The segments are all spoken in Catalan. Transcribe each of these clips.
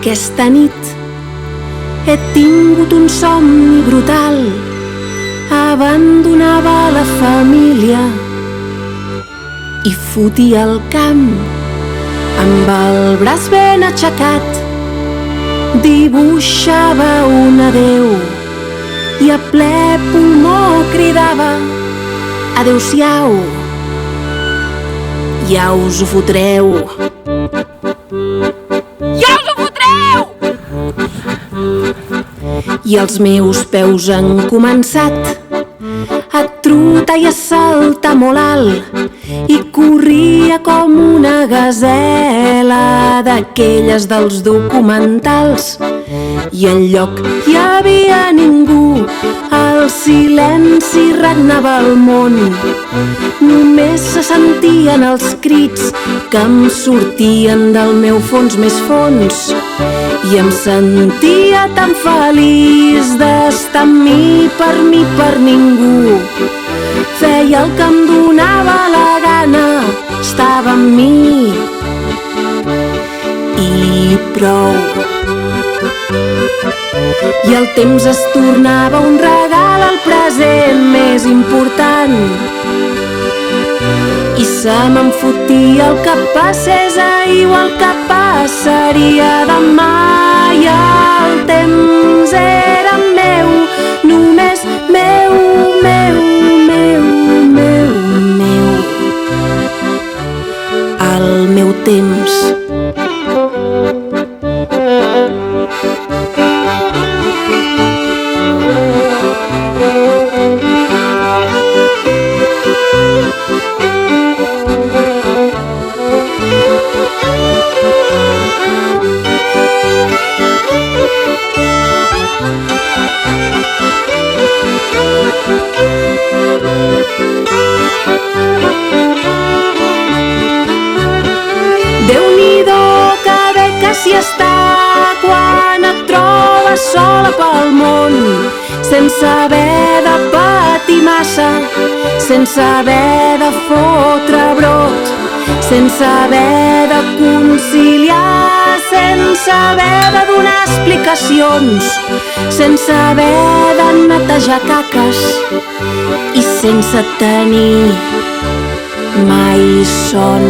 Aquesta nit he tingut un somni brutal. Abandonava la família i fotia el camp amb el braç ben aixecat. Dibuixava un adeu i a ple pulmó cridava: adeu-siau, ja us ho fotreu. Ja us ho fotreu! I els meus peus han començat a trotar i a saltar molt alt i corria com una gasela d'aquelles dels documentals. I enlloc hi havia ningú, el silenci regnava al món. Només se sentien els crits que em sortien del meu fons més fons. I em sentia tan feliç d'estar amb mi, per ningú. Feia el que em donava la gana, estava amb mi i prou. I el temps es tornava un regal al present més important. I se me'n fotia el que passés ahir o el que passaria demà. I el temps era meu, només meu, meu, meu, meu, meu. El meu temps. Déu-n'hi-do que bé que s'hi està quan et trobes sola pel món, sense haver de patir massa, sense haver de fotre brot, sense haver de conciliar, sense haver de donar explicacions, sense haver de netejar caques i sense tenir mai son.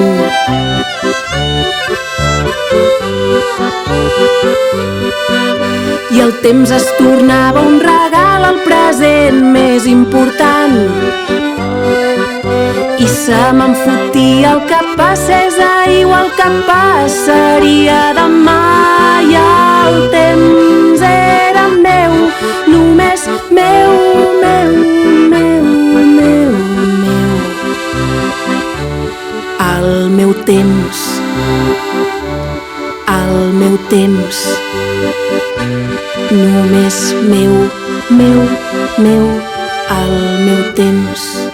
I el temps es tornava un regal al present més important. I se me'n fotia el que passés ahir o el que passaria demà. I el temps era meu, només meu, meu, meu, meu, meu. El meu temps, el meu temps, només meu, meu, meu, el meu temps.